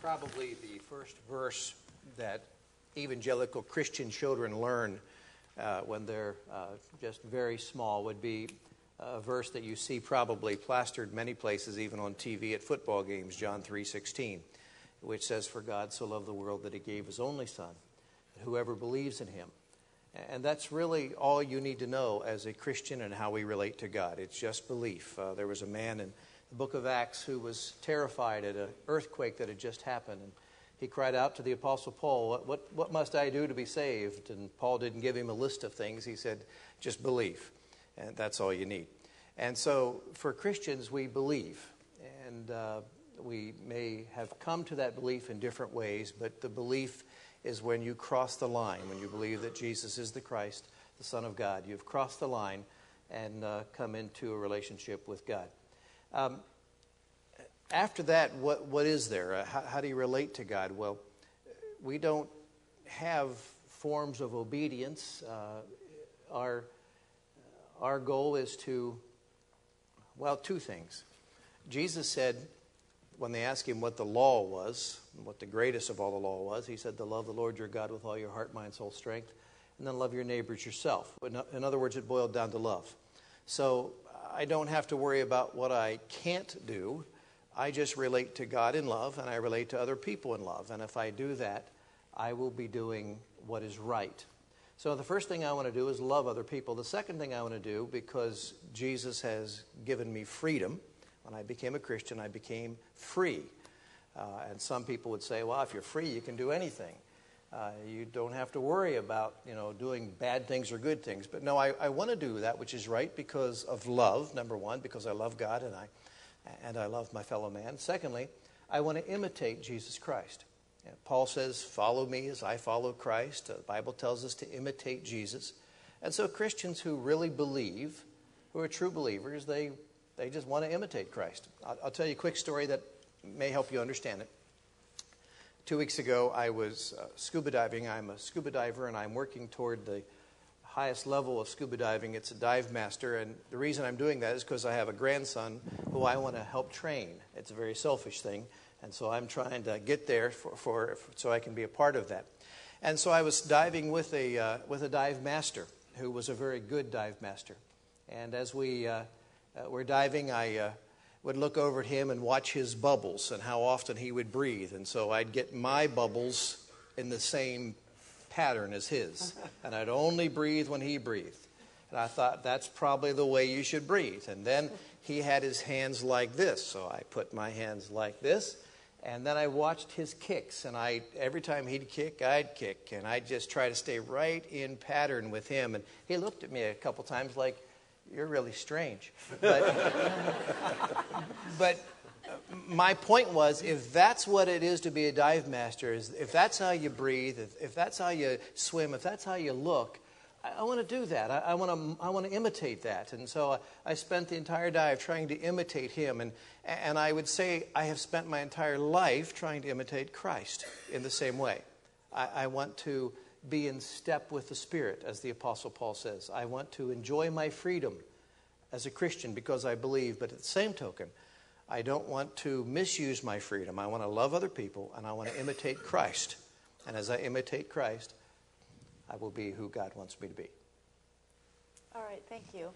probably the first verse that evangelical Christian children learn when they're just very small would be a verse that you see probably plastered many places, even on TV at football games, John 3:16, which says, "For God so loved the world that he gave his only Son, that whoever believes in him." And that's really all you need to know as a Christian and how we relate to God. It's just belief. There was a man in the book of Acts who was terrified at an earthquake that had just happened. And he cried out to the Apostle Paul, what must I do to be saved? And Paul didn't give him a list of things. He said, just believe. And that's all you need. And so for Christians, we believe. And we may have come to that belief in different ways, but the belief is when you cross the line, when you believe that Jesus is the Christ, the Son of God. You've crossed the line and come into a relationship with God. After that, what is there? How do you relate to God? Well, we don't have forms of obedience. Our goal is to, two things. Jesus said, when they asked him what the law was, what the greatest of all the law was, he said to love the Lord your God with all your heart, mind, soul, strength, and then love your neighbors yourself. In other words, it boiled down to love. So I don't have to worry about what I can't do. I just relate to God in love, and I relate to other people in love. And if I do that, I will be doing what is right. So the first thing I want to do is love other people. The second thing I want to do, because Jesus has given me freedom, when I became a Christian, I became free. And some people would say, well, if you're free, you can do anything. You don't have to worry about, doing bad things or good things. But no, I want to do that which is right because of love, number one, because I love God and I love my fellow man. Secondly, I want to imitate Jesus Christ. Paul says, follow me as I follow Christ. The Bible tells us to imitate Jesus. And so Christians who really believe, who are true believers, they just want to imitate Christ. I'll tell you a quick story that may help you understand it. 2 weeks ago, I was scuba diving. I'm a scuba diver, and I'm working toward the highest level of scuba diving. It's a dive master, and the reason I'm doing that is because I have a grandson who I want to help train. It's a very selfish thing, and so I'm trying to get there so I can be a part of that. And so I was diving with a dive master who was a very good dive master. And as we were diving, I would look over at him and watch his bubbles and how often he would breathe. And so I'd get my bubbles in the same pattern as his. And I'd only breathe when he breathed. And I thought, that's probably the way you should breathe. And then he had his hands like this. So I put my hands like this. And then I watched his kicks. And every time he'd kick, I'd kick. And I'd just try to stay right in pattern with him. And he looked at me a couple times like, you're really strange. But my point was, if that's what it is to be a dive master, if that's how you breathe, if that's how you swim, if that's how you look, I want to do that. I want to imitate that. And so I spent the entire dive trying to imitate him. And I would say I have spent my entire life trying to imitate Christ in the same way. I want to be in step with the Spirit, as the Apostle Paul says. I want to enjoy my freedom as a Christian because I believe, but at the same token, I don't want to misuse my freedom. I want to love other people, and I want to imitate Christ. And as I imitate Christ, I will be who God wants me to be. All right, thank you.